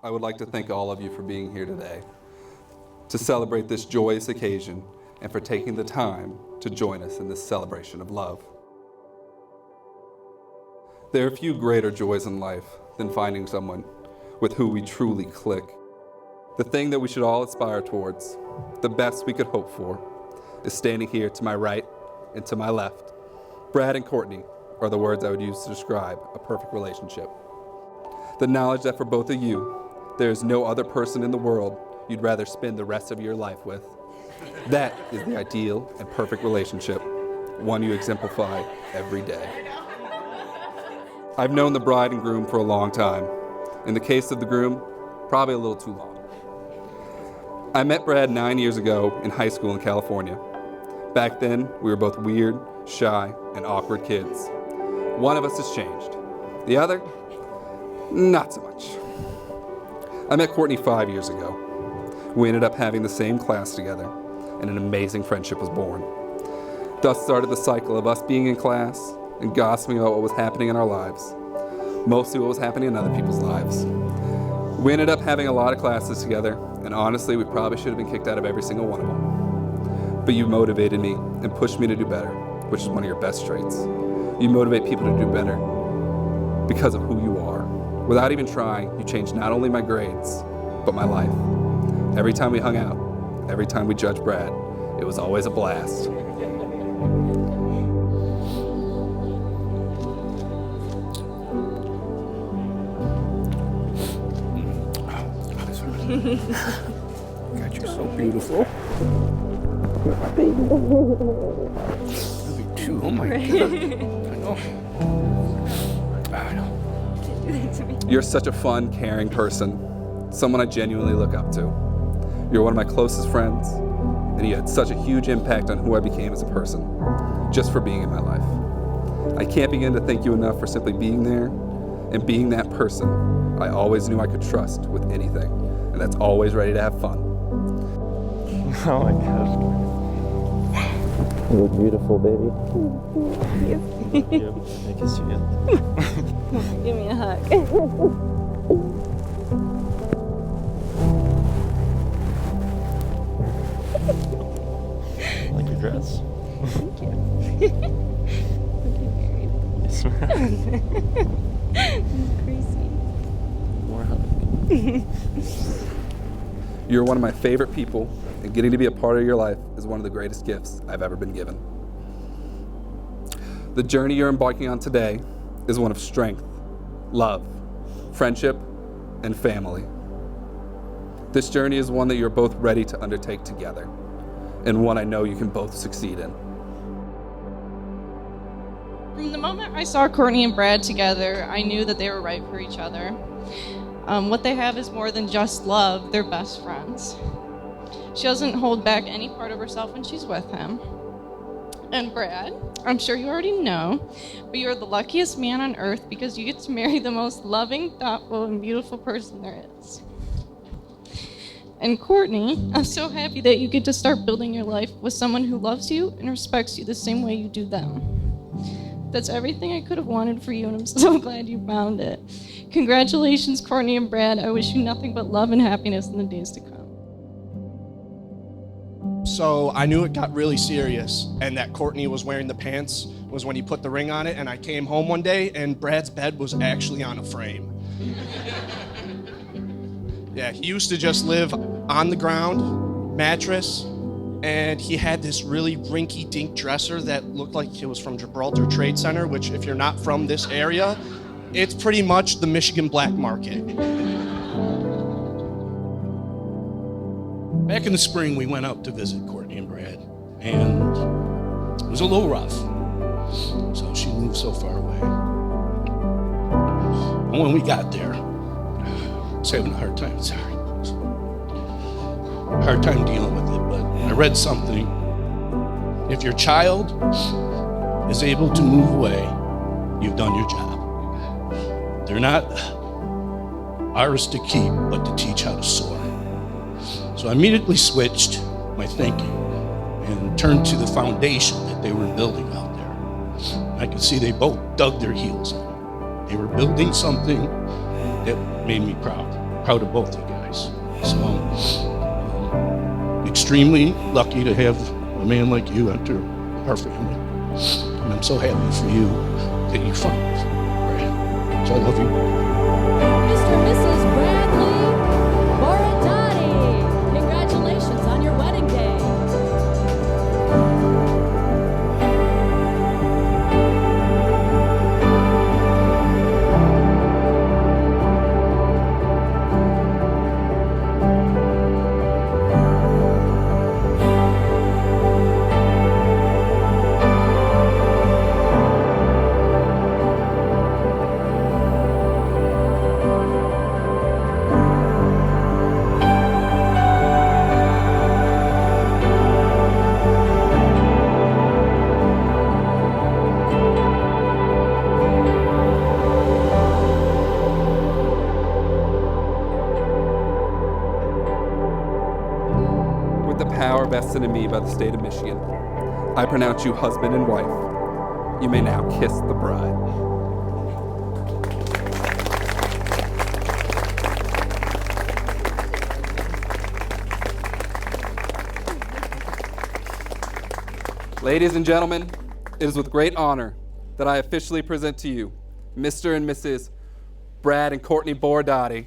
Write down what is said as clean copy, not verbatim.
I would like to thank all of you for being here today to celebrate this joyous occasion and for taking the time to join us in this celebration of love. There are few greater joys in life than finding someone with who we truly click. The thing that we should all aspire towards, the best we could hope for, is standing here to my right and to my left. Brad and Courtney are the words I would use to describe a perfect relationship. The knowledge that for both of you, there is no other person in the world you'd rather spend the rest of your life with. That is the ideal and perfect relationship, one you exemplify every day. I've known the bride and groom for a long time. In the case of the groom, probably a little too long. I met Brad 9 years ago in high school in California. Back then, we were both weird, shy, and awkward kids. One of us has changed. The other, not so much. I met Courtney 5 years ago. We ended up having the same class together, and an amazing friendship was born. Thus started the cycle of us being in class and gossiping about what was happening in our lives, mostly what was happening in other people's lives. We ended up having a lot of classes together, and honestly, we probably should have been kicked out of every single one of them. But you motivated me and pushed me to do better, which is one of your best traits. You motivate people to do better because of who you are. Without even trying, you changed not only my grades, but my life. Every time we hung out, every time we judged Brad, it was always a blast. God, you're so beautiful. Love you too. Oh my God. I know. You're such a fun, caring person, someone I genuinely look up to. You're one of my closest friends, and you had such a huge impact on who I became as a person, just for being in my life. I can't begin to thank you enough for simply being there and being that person I always knew I could trust with anything, and that's always ready to have fun. Oh my gosh. You look beautiful, baby. Yep, I kiss you again. Give me a hug. Like your dress. Thank you. Looking married. Yes, ma'am. Crazy. More hug. You're one of my favorite people, and getting to be a part of your life is one of the greatest gifts I've ever been given. The journey you're embarking on today is one of strength, love, friendship, and family. This journey is one that you're both ready to undertake together, and one I know you can both succeed in. From the moment I saw Courtney and Brad together, I knew that they were right for each other. What they have is more than just love, they're best friends. She doesn't hold back any part of herself when she's with him. And Brad, I'm sure you already know, but you're the luckiest man on earth because you get to marry the most loving, thoughtful, and beautiful person there is. And Courtney, I'm so happy that you get to start building your life with someone who loves you and respects you the same way you do them. That's everything I could have wanted for you, and I'm so glad you found it. Congratulations, Courtney and Brad. I wish you nothing but love and happiness in the days to come. So I knew it got really serious, and that Courtney was wearing the pants was when he put the ring on it, and I came home one day, and Brad's bed was actually on a frame. Yeah, he used to just live on the ground, mattress, and he had this really rinky-dink dresser that looked like it was from Gibraltar Trade Center, which if you're not from this area, it's pretty much the Michigan black market. Back in the spring, we went out to visit Courtney and Brad, and it was a little rough. So she moved so far away. And when we got there, I was having a hard time. Hard time dealing with it, but I read something. If your child is able to move away, you've done your job. They're not ours to keep, but to teach how to soar. So I immediately switched my thinking and turned to the foundation that they were building out there. I could see they both dug their heels in. They were building something that made me proud. proud of both you guys. So extremely lucky to have a man like you enter our family. And I'm so happy for you that you found Brad. So I love you. Mr. and Mrs. Bradley Borodati, congratulations on your wedding day. With the power vested in me by the state of Michigan, I pronounce you husband and wife. You may now kiss the bride. Ladies and gentlemen, it is with great honor that I officially present to you Mr. and Mrs. Brad and Courtney Borodati,